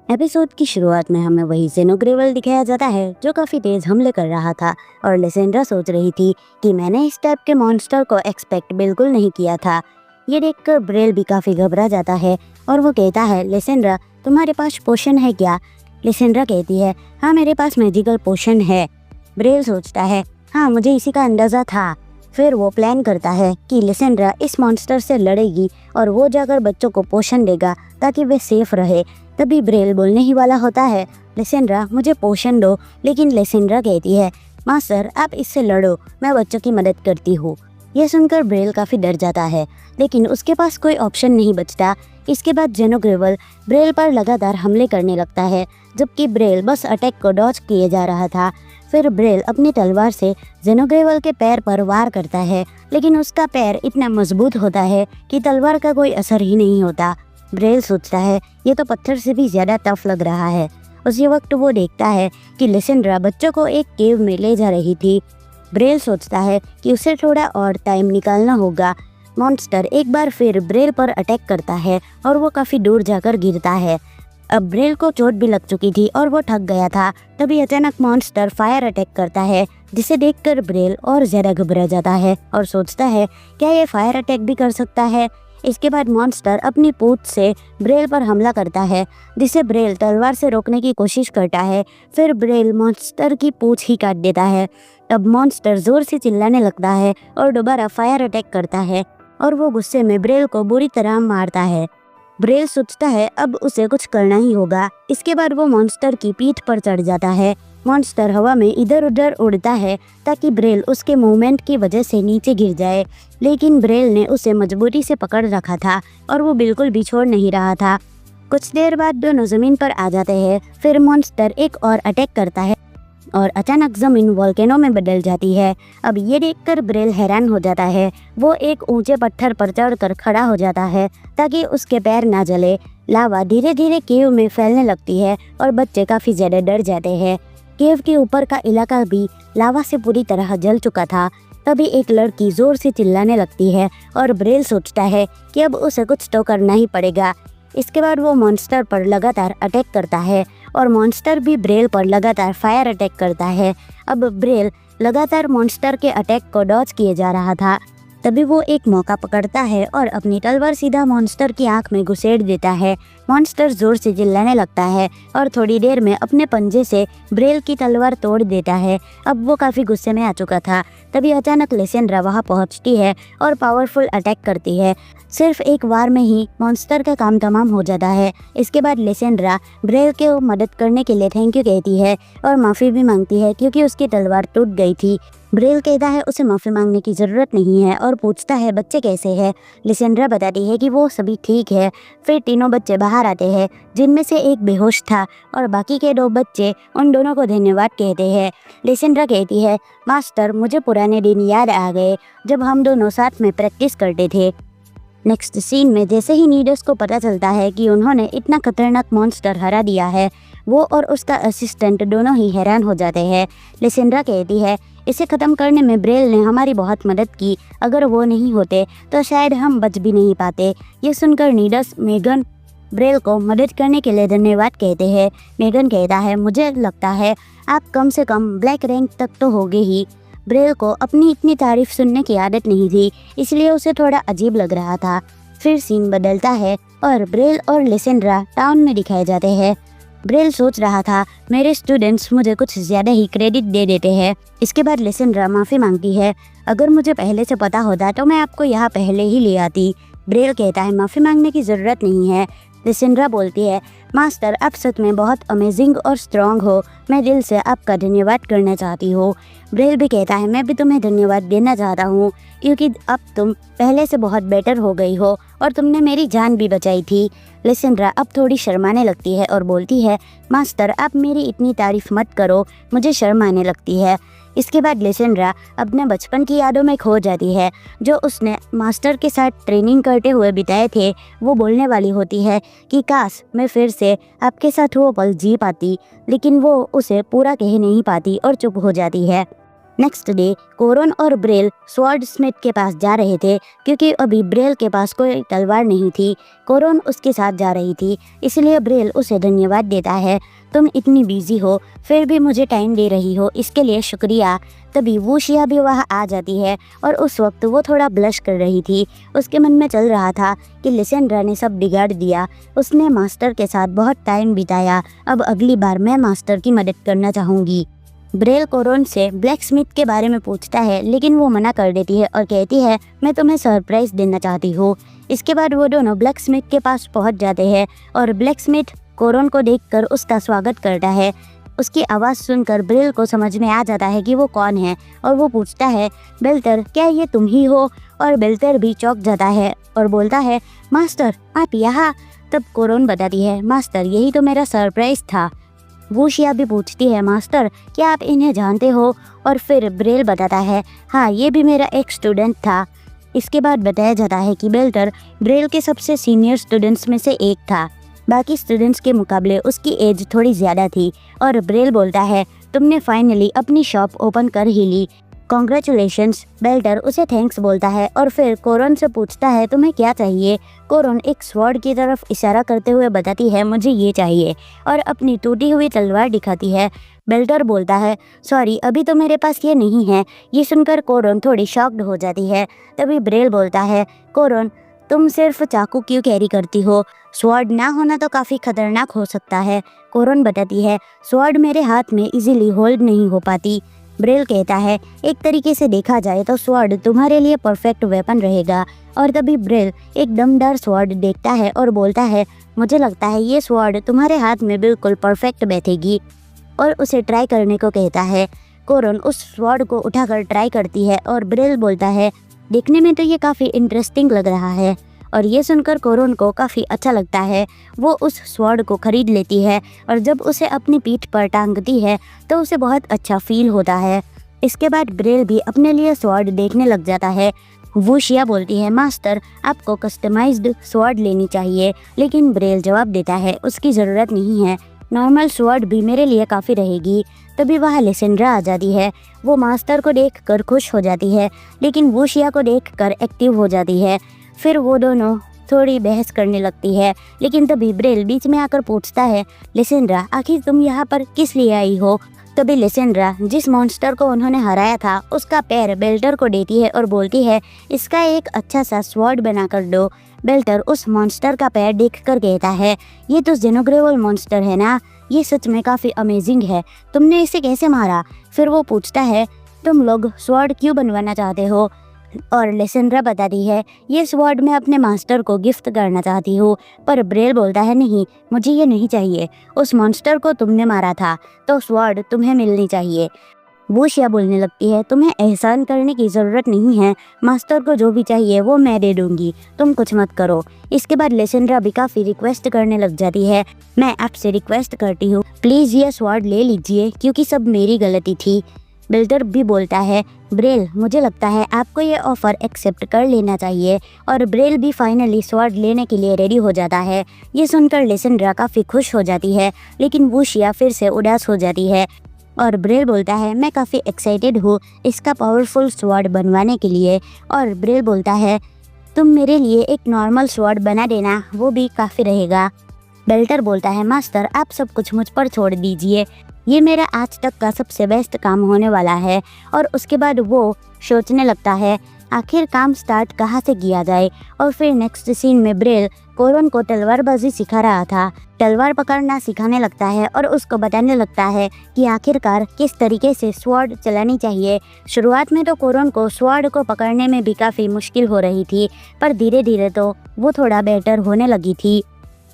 Episode की शुरुआत में हमें वही जेनोग्रेवल दिखाया जाता है जो काफी तेज हमले कर रहा था और लिसेंड्रा सोच रही थी कि मैंने इस टाइप के मॉन्स्टर को एक्सपेक्ट बिल्कुल नहीं किया था। ये देखकर ब्रेल भी काफी घबरा जाता है और वो कहता है, लिसेंड्रा तुम्हारे पास पोशन है क्या? लिसेंड्रा कहती है, हाँ मेरे पास मैजिकल पोशन है। ब्रेल सोचता है, हाँ मुझे इसी का अंदाजा था। फिर वो प्लान करता है कि लिसेंड्रा इस मॉन्स्टर से लड़ेगी और वो जाकर बच्चों को पोशन देगा ताकि वे सेफ रहे। तभी ब्रेल बोलने ही वाला होता है, लिसेंड्रा मुझे पोशन दो। लेकिन लिसेंड्रा कहती है, मास्टर आप इससे लड़ो, मैं बच्चों की मदद करती हूँ। यह सुनकर ब्रेल काफ़ी डर जाता है, लेकिन उसके पास कोई ऑप्शन नहीं बचता। इसके बाद जेनोग्रेवल ब्रेल पर लगातार हमले करने लगता है, जबकि ब्रेल बस अटैक को डॉज किए जा रहा था। फिर ब्रेल अपनी तलवार से जेनोग्रेवल के पैर पर वार करता है, लेकिन उसका पैर इतना मजबूत होता है कि तलवार का कोई असर ही नहीं होता। ब्रेल सोचता है, ये तो पत्थर से भी ज़्यादा टफ लग रहा है। उसी वक्त वो देखता है कि लिसेंड्रा बच्चों को एक केव में ले जा रही थी। ब्रेल सोचता है कि उसे थोड़ा और टाइम निकालना होगा। मॉन्स्टर एक बार फिर ब्रेल पर अटैक करता है और वो काफ़ी दूर जाकर गिरता है। अब ब्रेल को चोट भी लग चुकी थी और वो थक गया था। तभी अचानक मॉन्स्टर फायर अटैक करता है, जिसे देखकर ब्रेल और ज़्यादा घबरा जाता है और सोचता है, क्या ये फायर अटैक भी कर सकता है? इसके बाद मॉन्स्टर अपनी पूंछ से ब्रेल पर हमला करता है, जिसे ब्रेल तलवार से रोकने की कोशिश करता है। फिर ब्रेल मॉन्स्टर की पूंछ ही काट देता है। अब मॉन्स्टर जोर से चिल्लाने लगता है और दोबारा फायर अटैक करता है और वो गुस्से में ब्रेल को बुरी तरह मारता है। ब्रेल सोचता है अब उसे कुछ करना ही होगा। इसके बाद वो मॉन्स्टर की पीठ पर चढ़ जाता है। मॉन्स्टर हवा में इधर उधर उड़ता है ताकि ब्रेल उसके मूवमेंट की वजह से नीचे गिर जाए, लेकिन ब्रेल ने उसे मजबूरी से पकड़ रखा था और वो बिल्कुल भी छोड़ नहीं रहा था। कुछ देर बाद दोनों जमीन पर आ जाते हैं। फिर मॉन्स्टर एक और अटैक करता है और अचानक जमीन वोल्केनो में बदल जाती है। अब ये देखकर ब्रेल हैरान हो जाता है। वो एक ऊंचे पत्थर पर चढ़कर खड़ा हो जाता है ताकि उसके पैर ना जले। लावा धीरे धीरे केव में फैलने लगती है और बच्चे काफ़ी ज़्यादा डर जाते हैं। केव के ऊपर का इलाका भी लावा से पूरी तरह जल चुका था। तभी एक लड़की जोर से चिल्लाने लगती है और ब्रेल सोचता है कि अब उसे कुछ तो करना ही पड़ेगा। इसके बाद वो मॉन्स्टर पर लगातार अटैक करता है और मॉन्स्टर भी ब्रेल पर लगातार फायर अटैक करता है। अब ब्रेल लगातार मॉन्स्टर के अटैक को डॉज किए जा रहा था। तभी वो एक मौका पकड़ता है और अपनी तलवार सीधा मॉन्स्टर की आंख में घुसेड़ देता है। मॉन्स्टर जोर से चिल्लाने लगता है और थोड़ी देर में अपने पंजे से ब्रेल की तलवार तोड़ देता है। अब वो काफ़ी गुस्से में आ चुका था। तभी अचानक लिसेंड्रा वहाँ पहुँचती है और पावरफुल अटैक करती है। सिर्फ एक वार में ही मॉन्स्टर का काम तमाम हो जाता है। इसके बाद लिसेंड्रा ब्रेल को मदद करने के लिए थैंक यू कहती है और माफ़ी भी मांगती है क्योंकि उसकी तलवार टूट गई थी। ब्रेल कहता है उसे माफ़ी मांगने की ज़रूरत नहीं है और पूछता है बच्चे कैसे हैं। लिसेंड्रा बताती है कि वो सभी ठीक है। फिर तीनों बच्चे बाहर आते हैं, जिनमें से एक बेहोश था और बाकी के दो बच्चे उन दोनों को धन्यवाद कहते हैं। लिसेंड्रा कहती है, मास्टर मुझे पुराने दिन याद आ गए जब हम दोनों साथ में प्रैक्टिस करते थे। नेक्स्ट सीन में जैसे ही नीडस को पता चलता है कि उन्होंने इतना खतरनाक मॉन्स्टर हरा दिया है, वो और उसका असिस्टेंट दोनों ही हैरान हो जाते हैं। लिसेंड्रा कहती है, इसे ख़त्म करने में ब्रेल ने हमारी बहुत मदद की। अगर वो नहीं होते तो शायद हम बच भी नहीं पाते। ये सुनकर नीडस मेगन ब्रेल को मदद करने के लिए धन्यवाद कहते हैं। मेगन कहता है, मुझे लगता है आप कम से कम ब्लैक रैंक तक तो होगे ही। ब्रेल को अपनी इतनी तारीफ सुनने की आदत नहीं थी, इसलिए उसे थोड़ा अजीब लग रहा था। फिर सीन बदलता है और ब्रेल और लिसेंड्रा टाउन में दिखाए जाते हैं। ब्रेल सोच रहा था, मेरे स्टूडेंट्स मुझे कुछ ज़्यादा ही क्रेडिट दे देते हैं। इसके बाद लिसेंड्रा माफ़ी मांगती है, अगर मुझे पहले से पता होता तो मैं आपको यहाँ पहले ही ले आती। ब्रेल कहता है, माफ़ी मांगने की ज़रूरत नहीं है। लिसेंड्रा बोलती है, मास्टर आप सच में बहुत अमेजिंग और स्ट्रॉन्ग हो। मैं दिल से आपका धन्यवाद करना चाहती हूँ। ब्रेल भी कहता है, मैं भी तुम्हें धन्यवाद देना चाहता हूँ क्योंकि अब तुम पहले से बहुत बेटर हो गई हो और तुमने मेरी जान भी बचाई थी। लिसेंड्रा अब थोड़ी शर्माने लगती है और बोलती है, मास्टर आप मेरी इतनी तारीफ मत करो, मुझे शर्म आने लगती है। इसके बाद लिसेंड्रा अपने बचपन की यादों में खो जाती है, जो उसने मास्टर के साथ ट्रेनिंग करते हुए बिताए थे। वो बोलने वाली होती है कि काश मैं फिर से आपके साथ वो पल जी पाती, लेकिन वो उसे पूरा कह नहीं पाती और चुप हो जाती है। नेक्स्ट डे कोरन और ब्रेल स्वॉर्ड स्मिथ के पास जा रहे थे क्योंकि अभी ब्रेल के पास कोई तलवार नहीं थी। कोरन उसके साथ जा रही थी, इसलिए ब्रेल उसे धन्यवाद देता है। तुम इतनी बिजी हो फिर भी मुझे टाइम दे रही हो, इसके लिए शुक्रिया। तभी वूशिया भी वहाँ आ जाती है और उस वक्त वो थोड़ा ब्लश कर रही थी। उसके मन में चल रहा था कि लिसेंड्रा ने सब बिगाड़ दिया, उसने मास्टर के साथ बहुत टाइम बिताया, अब अगली बार मैं मास्टर की मदद करना चाहूँगी। ब्रेल कोरन से ब्लैक स्मिथ के बारे में पूछता है, लेकिन वो मना कर देती है और कहती है मैं तुम्हें सरप्राइज देना चाहती हूँ। इसके बाद वो दोनों ब्लैक स्मिथ के पास पहुँच जाते हैं और ब्लैक स्मिथ कोरन को देखकर उसका स्वागत करता है। उसकी आवाज़ सुनकर ब्रेल को समझ में आ जाता है कि वो कौन है और वो पूछता है बेल्टर क्या ये तुम ही हो? और बेल्टर भी चौंक जाता है और बोलता है मास्टर आप यहाँ। तब कोरन बताती है मास्टर यही तो मेरा सरप्राइज था। वूशिया भी पूछती है मास्टर क्या आप इन्हें जानते हो? और फिर ब्रेल बताता है हाँ ये भी मेरा एक स्टूडेंट था। इसके बाद बताया जाता है कि बेल्टर ब्रेल के सबसे सीनियर स्टूडेंट्स में से एक था। बाकी स्टूडेंट्स के मुकाबले उसकी एज थोड़ी ज़्यादा थी और ब्रेल बोलता है तुमने फाइनली अपनी शॉप ओपन कर ही ली, कॉन्ग्रेचुलेशंस। बेल्टर उसे थैंक्स बोलता है और फिर कोरन से पूछता है तुम्हें क्या चाहिए? कोरन एक स्वॉर्ड की तरफ इशारा करते हुए बताती है मुझे ये चाहिए और अपनी टूटी हुई तलवार दिखाती है। बेल्टर बोलता है सॉरी अभी तो मेरे पास ये नहीं है। ये सुनकर कोरन थोड़ी शॉक्ड हो जाती है। तभी ब्रेल बोलता है कोरन तुम सिर्फ चाकू क्यों कैरी करती हो? स्वॉर्ड ना होना तो काफ़ी खतरनाक हो सकता है। कोरन बताती है स्वॉर्ड मेरे हाथ में इजीली होल्ड नहीं हो पाती। ब्रेल कहता है एक तरीके से देखा जाए तो स्वॉर्ड तुम्हारे लिए परफेक्ट वेपन रहेगा। और तभी ब्रेल एक दमदार स्वॉर्ड देखता है और बोलता है मुझे लगता है ये स्वॉर्ड तुम्हारे हाथ में बिल्कुल परफेक्ट बैठेगी और उसे ट्राई करने को कहता है। कोरन उस स्वॉर्ड को उठाकर ट्राई करती है और ब्रेल बोलता है देखने में तो ये काफ़ी इंटरेस्टिंग लग रहा है। और ये सुनकर कोरन को काफ़ी अच्छा लगता है। वो उस स्वॉर्ड को खरीद लेती है और जब उसे अपनी पीठ पर टांगती है तो उसे बहुत अच्छा फील होता है। इसके बाद ब्रेल भी अपने लिए स्वॉर्ड देखने लग जाता है। वूशिया बोलती है मास्टर आपको कस्टमाइज्ड स्वॉर्ड लेनी चाहिए, लेकिन ब्रेल जवाब देता है उसकी ज़रूरत नहीं है, नॉर्मल स्वॉर्ड भी मेरे लिए काफ़ी रहेगी। तभी वहाँ लिसेंड्रा आ जाती है। वो मास्टर को देखकर खुश हो जाती है, लेकिन वूशिया को देखकर एक्टिव हो जाती है। फिर वो दोनों थोड़ी बहस करने लगती है, लेकिन तभी ब्रेल बीच में आकर पूछता है लिसेंड्रा आखिर तुम यहाँ पर किस लिए आई हो? तभी लिसेंड्रा जिस मॉन्स्टर को उन्होंने हराया था उसका पैर बेल्टर को देती है और बोलती है इसका एक अच्छा सा स्वॉर्ड बना कर दो। बेल्टर उस मॉन्स्टर का पैर देखकर कहता है ये तो जेनोग्रेवल मॉन्स्टर है ना, ये सच में काफ़ी अमेजिंग है, तुमने इसे कैसे मारा? फिर वो पूछता है तुम लोग स्वॉर्ड क्यों बनवाना चाहते हो? और लिसेंड्रा बताती है ये स्वॉर्ड मैं अपने मास्टर को गिफ्ट करना चाहती हूँ। पर ब्रेल बोलता है नहीं मुझे ये नहीं चाहिए, उस मॉन्स्टर को तुमने मारा था तो स्वॉर्ड तुम्हें मिलनी चाहिए। वूशिया बोलने लगती है तुम्हें एहसान करने की ज़रूरत नहीं है, मास्टर को जो भी चाहिए वो मैं दे दूंगी, तुम कुछ मत करो। इसके बाद लिसेंड्रा भी काफ़ी रिक्वेस्ट करने लग जाती है मैं आपसे रिक्वेस्ट करती हूँ प्लीज़ ये स्वॉर्ड ले लीजिए क्योंकि सब मेरी गलती थी। बेल्टर भी बोलता है ब्रेल मुझे लगता है आपको ये ऑफ़र एक्सेप्ट कर लेना चाहिए। और ब्रेल भी फाइनली स्वॉर्ड लेने के लिए रेडी हो जाता है। ये सुनकर लिसेंड्रा काफ़ी खुश हो जाती है, लेकिन वूशिया फिर से उदास हो जाती है। और ब्रेल बोलता है मैं काफ़ी एक्साइटेड हूँ इसका पावरफुल स्वॉर्ड बनवाने के लिए। और ब्रेल बोलता है तुम मेरे लिए एक नॉर्मल स्वॉर्ड बना देना, वो भी काफ़ी रहेगा। बेल्टर बोलता है मास्टर आप सब कुछ मुझ पर छोड़ दीजिए, ये मेरा आज तक का सबसे बेस्ट काम होने वाला है। और उसके बाद वो सोचने लगता है आखिर काम स्टार्ट कहाँ से किया जाए। और फिर नेक्स्ट सीन में ब्रेल कोरन को तलवारबाजी सिखा रहा था, तलवार पकड़ना सिखाने लगता है और उसको बताने लगता है कि आखिरकार किस तरीके से स्वॉर्ड चलानी चाहिए। शुरुआत में तो कोरन को स्वॉर्ड को पकड़ने में भी काफ़ी मुश्किल हो रही थी, पर धीरे धीरे तो वो थोड़ा बेटर होने लगी थी।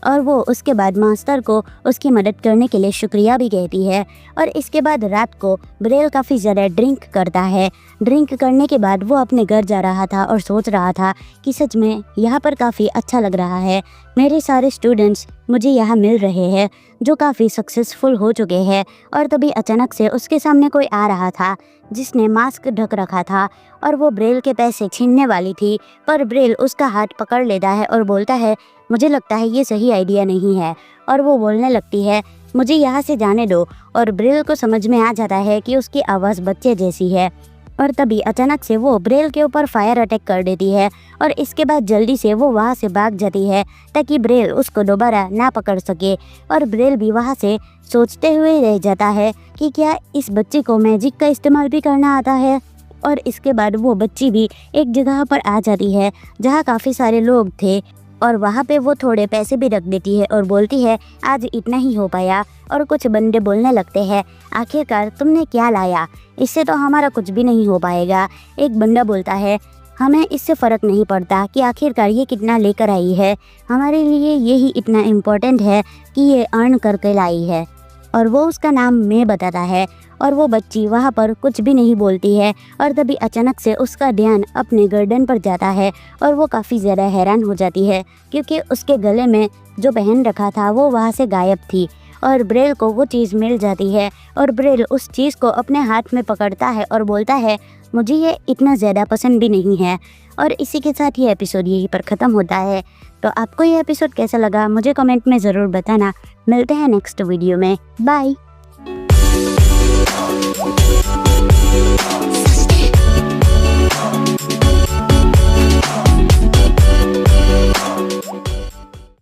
और वो उसके बाद मास्टर को उसकी मदद करने के लिए शुक्रिया भी कहती है। और इसके बाद रात को ब्रेल काफ़ी ज़्यादा ड्रिंक करता है। ड्रिंक करने के बाद वो अपने घर जा रहा था और सोच रहा था कि सच में यहाँ पर काफ़ी अच्छा लग रहा है, मेरे सारे स्टूडेंट्स मुझे यहाँ मिल रहे हैं जो काफ़ी सक्सेसफुल हो चुके हैं। और तभी अचानक से उसके सामने कोई आ रहा था जिसने मास्क ढक रखा था और वो ब्रेल के पैसे छीनने वाली थी, पर ब्रेल उसका हाथ पकड़ लेता है और बोलता है मुझे लगता है ये सही आइडिया नहीं है। और वो बोलने लगती है मुझे यहाँ से जाने दो। और ब्रेल को समझ में आ जाता है कि उसकी आवाज़ बच्चे जैसी है। और तभी अचानक से वो ब्रेल के ऊपर फायर अटैक कर देती है और इसके बाद जल्दी से वो वहाँ से भाग जाती है ताकि ब्रेल उसको दोबारा ना पकड़ सके। और ब्रेल भी वहाँ से सोचते हुए रह जाता है कि क्या इस बच्चे को मैजिक का इस्तेमाल भी करना आता है। और इसके बाद वो बच्ची भी एक जगह पर आ जाती है जहाँ काफ़ी सारे लोग थे और वहाँ पे वो थोड़े पैसे भी रख देती है और बोलती है आज इतना ही हो पाया। और कुछ बंदे बोलने लगते हैं आखिरकार तुमने क्या लाया, इससे तो हमारा कुछ भी नहीं हो पाएगा। एक बंदा बोलता है हमें इससे फ़र्क नहीं पड़ता कि आखिरकार ये कितना लेकर आई है, हमारे लिए यही इतना इम्पोर्टेंट है कि ये अर्न करके लाई है। और वो उसका नाम मैं बताता है और वो बच्ची वहाँ पर कुछ भी नहीं बोलती है। और तभी अचानक से उसका ध्यान अपने गर्दन पर जाता है और वो काफ़ी ज़्यादा हैरान हो जाती है क्योंकि उसके गले में जो पहन रखा था वो वहाँ से गायब थी। और ब्रेल को वो चीज़ मिल जाती है और ब्रेल उस चीज़ को अपने हाथ में पकड़ता है और बोलता है मुझे ये इतना ज़्यादा पसंद भी नहीं है। और इसी के साथ ये एपिसोड यहीं पर ख़त्म होता है। तो आपको ये एपिसोड कैसा लगा मुझे कमेंट में ज़रूर बताना। मिलते हैं नेक्स्ट वीडियो में। बाय।